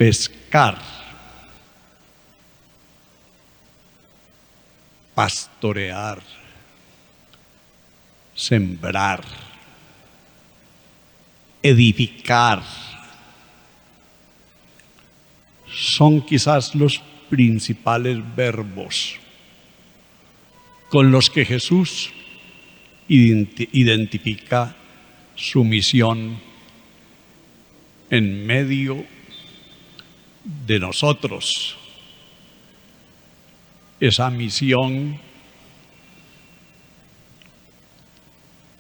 pescar, pastorear, sembrar, edificar, son quizás los principales verbos con los que Jesús identifica su misión en medio de nosotros. Esa misión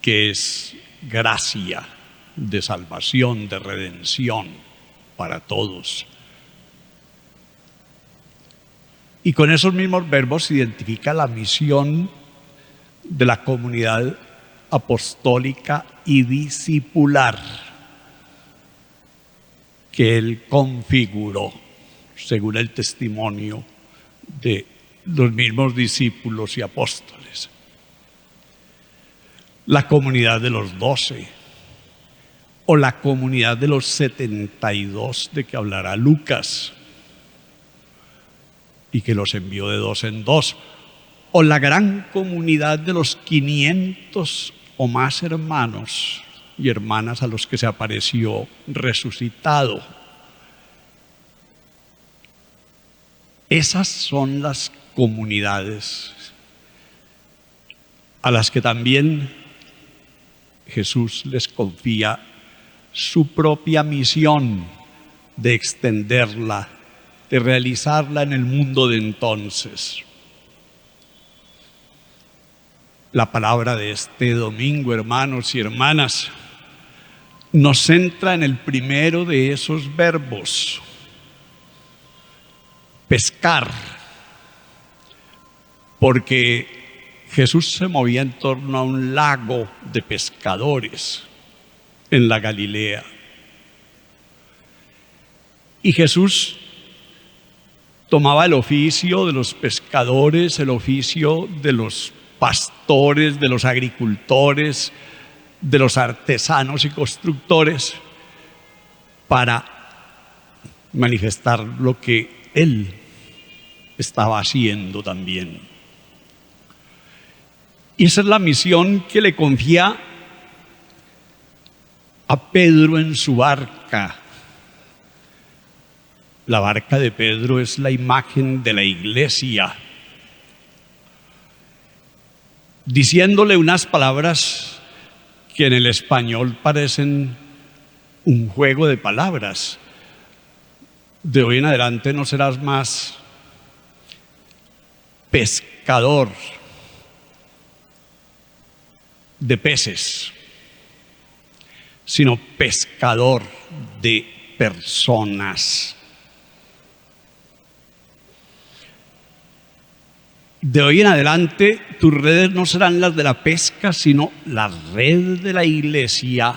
que es gracia de salvación, de redención para todos. Y con esos mismos verbos se identifica la misión de la comunidad apostólica y discipular que Él configuró, según el testimonio de los mismos discípulos y apóstoles. La comunidad de los 12 o la comunidad de los 72 de que hablará Lucas y que los envió de 2 en 2, o la gran comunidad de los 500 o más hermanos y hermanas a los que se apareció resucitado. Esas son las comunidades a las que también Jesús les confía su propia misión de extenderla, de realizarla en el mundo de entonces. La palabra de este domingo, hermanos y hermanas, nos centra en el primero de esos verbos, pescar, porque Jesús se movía en torno a un lago de pescadores en la Galilea. Y Jesús tomaba el oficio de los pescadores, el oficio de los pastores, de los agricultores, de los artesanos y constructores, para manifestar lo que Él estaba haciendo también. Y esa es la misión que le confía a Pedro en su barca. La barca de Pedro es la imagen de la iglesia, diciéndole unas palabras que en el español parecen un juego de palabras. De hoy en adelante no serás más pescador de peces, sino pescador de personas. De hoy en adelante, tus redes no serán las de la pesca, sino la red de la iglesia,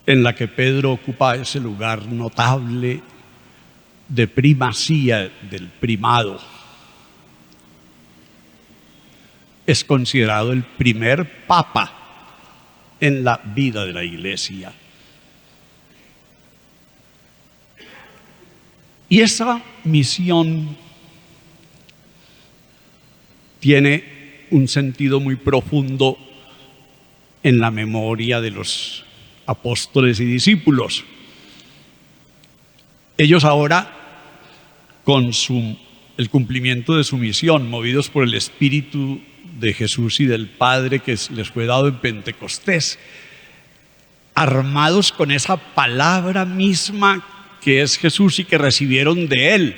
en la que Pedro ocupa ese lugar notable de primacía, del primado. Es considerado el primer papa en la vida de la iglesia. Y esa misión tiene un sentido muy profundo en la memoria de los apóstoles y discípulos. Ellos ahora, con el cumplimiento de su misión, movidos por el Espíritu de Jesús y del Padre que les fue dado en Pentecostés, armados con esa palabra misma que es Jesús y que recibieron de Él,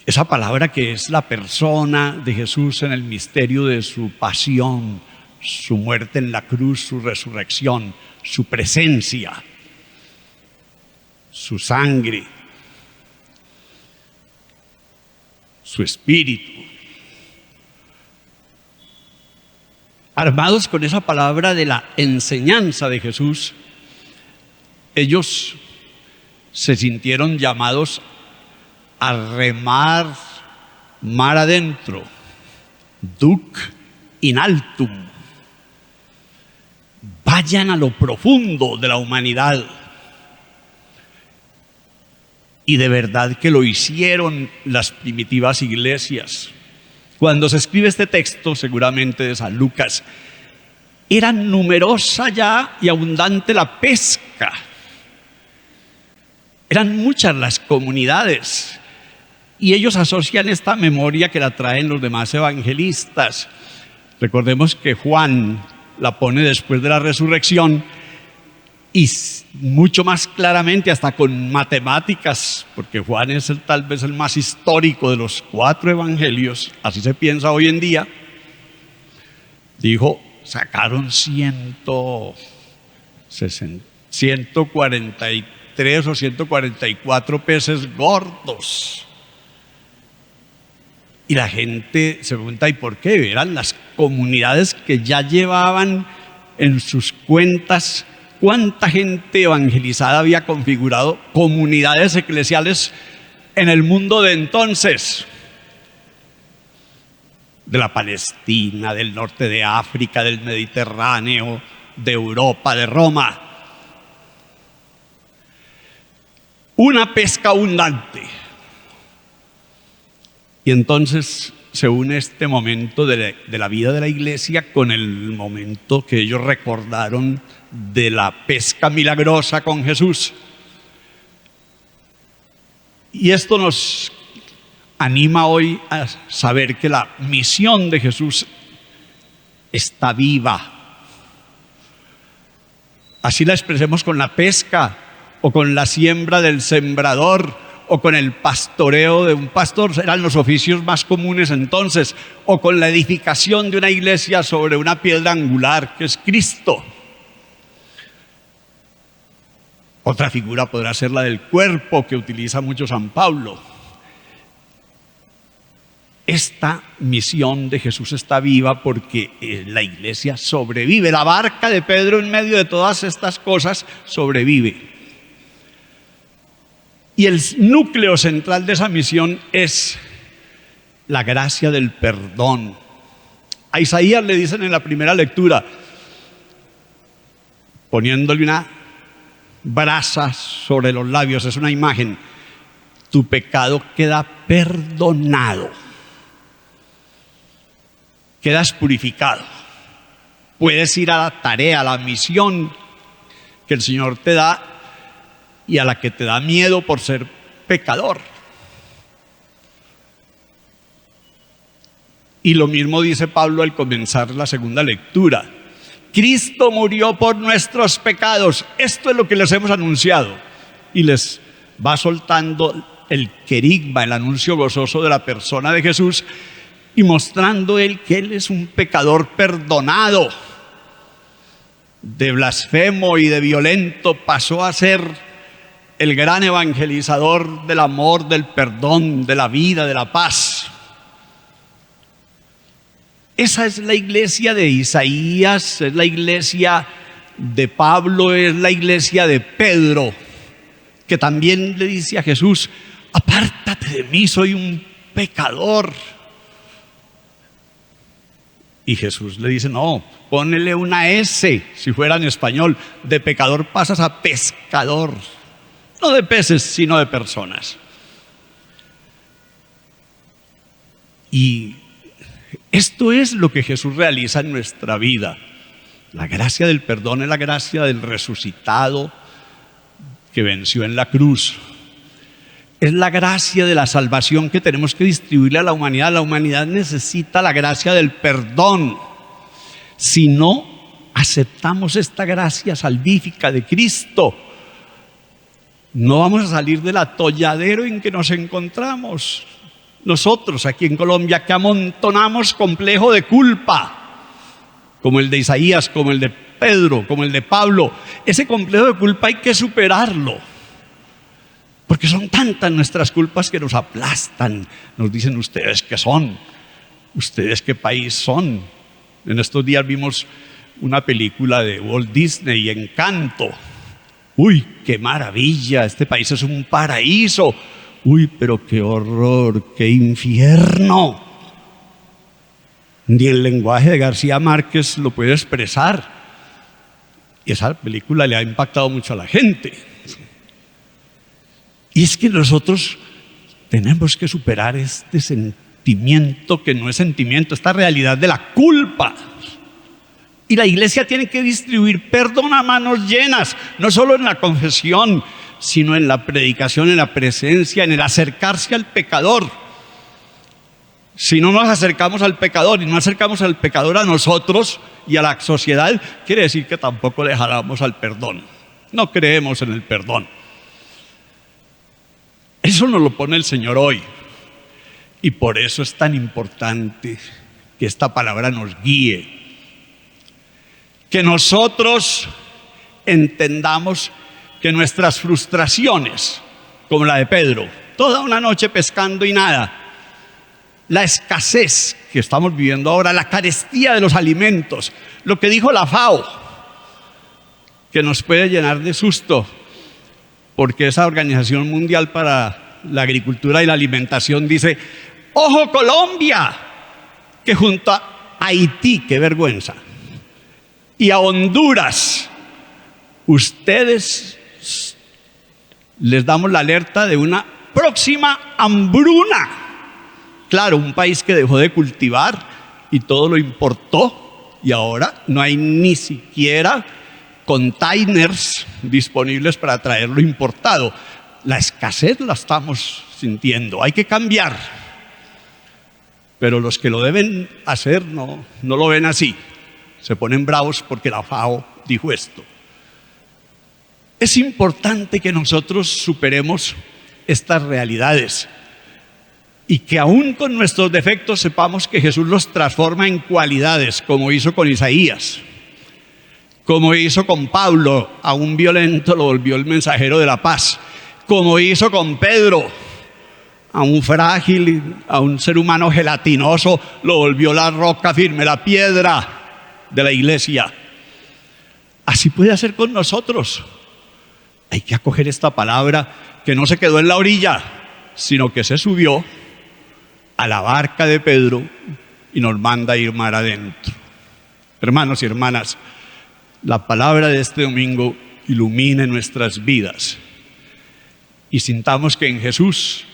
esa palabra que es la persona de Jesús en el misterio de su pasión, su muerte en la cruz, su resurrección, su presencia, su sangre, su espíritu. Armados con esa palabra de la enseñanza de Jesús, ellos se sintieron llamados a remar mar adentro, duc in altum. Vayan a lo profundo de la humanidad, Y de verdad que lo hicieron las primitivas iglesias. Cuando se escribe este texto, seguramente de San Lucas, era numerosa ya y abundante la pesca. Eran muchas las comunidades. Y ellos asocian esta memoria que la traen los demás evangelistas. Recordemos que Juan la pone después de la resurrección y mucho más claramente, hasta con matemáticas, porque Juan es tal vez el más histórico de los 4 evangelios, así se piensa hoy en día. Dijo, sacaron 143 o 144 peces gordos. Y la gente se pregunta, ¿y por qué? Eran las comunidades que ya llevaban en sus cuentas cuánta gente evangelizada había configurado comunidades eclesiales en el mundo de entonces. De la Palestina, del norte de África, del Mediterráneo, de Europa, de Roma. Una pesca abundante. Y entonces se une este momento de la vida de la iglesia con el momento que ellos recordaron de la pesca milagrosa con Jesús. Y esto nos anima hoy a saber que la misión de Jesús está viva. Así la expresemos con la pesca, o con la siembra del sembrador, o con el pastoreo de un pastor, eran los oficios más comunes entonces, o con la edificación de una iglesia sobre una piedra angular que es Cristo. Otra figura podrá ser la del cuerpo que utiliza mucho San Pablo. Esta misión de Jesús está viva porque la iglesia sobrevive. La barca de Pedro en medio de todas estas cosas sobrevive. Y el núcleo central de esa misión es la gracia del perdón. A Isaías le dicen en la primera lectura, poniéndole una brasa sobre los labios, es una imagen, tu pecado queda perdonado, quedas purificado, puedes ir a la tarea, a la misión que el Señor te da y a la que te da miedo por ser pecador. Y lo mismo dice Pablo al comenzar la segunda lectura. Cristo murió por nuestros pecados. Esto es lo que les hemos anunciado. Y les va soltando el querigma, el anuncio gozoso de la persona de Jesús, y mostrando él que él es un pecador perdonado. De blasfemo y de violento pasó a ser el gran evangelizador del amor, del perdón, de la vida, de la paz. Esa es la iglesia de Isaías, es la iglesia de Pablo, es la iglesia de Pedro, que también le dice a Jesús, apártate de mí, soy un pecador. Y Jesús le dice, no, ponele una S, si fuera en español, de pecador pasas a pescador. No de peces, sino de personas. Y esto es lo que Jesús realiza en nuestra vida. La gracia del perdón es la gracia del resucitado que venció en la cruz. Es la gracia de la salvación que tenemos que distribuirle a la humanidad. La humanidad necesita la gracia del perdón. Si no aceptamos esta gracia salvífica de Cristo, no vamos a salir del atolladero en que nos encontramos. Nosotros aquí en Colombia, que amontonamos complejo de culpa, como el de Isaías, como el de Pedro, como el de Pablo. Ese complejo de culpa hay que superarlo, porque son tantas nuestras culpas que nos aplastan. Nos dicen, ¿ustedes qué son? ¿Ustedes qué país son? En estos días vimos una película de Walt Disney, Encanto. Uy, qué maravilla, este país es un paraíso. Uy, pero qué horror, qué infierno. Ni el lenguaje de García Márquez lo puede expresar. Y esa película le ha impactado mucho a la gente. Y es que nosotros tenemos que superar este sentimiento que no es sentimiento, esta realidad de la culpa. Y la iglesia tiene que distribuir perdón a manos llenas, no solo en la confesión, sino en la predicación, en la presencia, en el acercarse al pecador. Si no nos acercamos al pecador y no acercamos al pecador a nosotros y a la sociedad, quiere decir que tampoco le jalamos al perdón. No creemos en el perdón. Eso nos lo pone el Señor hoy. Y por eso es tan importante que esta palabra nos guíe. Que nosotros entendamos que nuestras frustraciones, como la de Pedro, toda una noche pescando y nada, la escasez que estamos viviendo ahora, la carestía de los alimentos, lo que dijo la FAO, que nos puede llenar de susto, porque esa Organización Mundial para la Agricultura y la Alimentación dice: ¡ojo Colombia! Que junto a Haití, qué vergüenza, y a Honduras, ustedes les damos la alerta de una próxima hambruna. Claro, un país que dejó de cultivar y todo lo importó, y ahora no hay ni siquiera containers disponibles para traer lo importado. La escasez la estamos sintiendo, hay que cambiar. Pero los que lo deben hacer no lo ven así. Se ponen bravos porque la FAO dijo esto. Es importante que nosotros superemos estas realidades y que aún con nuestros defectos sepamos que Jesús los transforma en cualidades, como hizo con Isaías, como hizo con Pablo, a un violento lo volvió el mensajero de la paz, como hizo con Pedro, a un frágil, a un ser humano gelatinoso, lo volvió la roca firme, la piedra de la iglesia. Así puede hacer con nosotros. Hay que acoger esta palabra que no se quedó en la orilla, sino que se subió a la barca de Pedro y nos manda a ir mar adentro. Hermanos y hermanas, la palabra de este domingo ilumine nuestras vidas y sintamos que en Jesús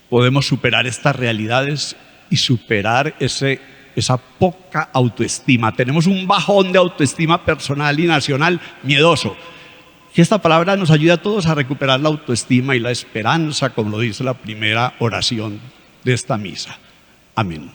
podemos superar estas realidades y superar esa poca autoestima. Tenemos un bajón de autoestima personal y nacional miedoso. Que esta palabra nos ayude a todos a recuperar la autoestima y la esperanza, como lo dice la primera oración de esta misa. Amén.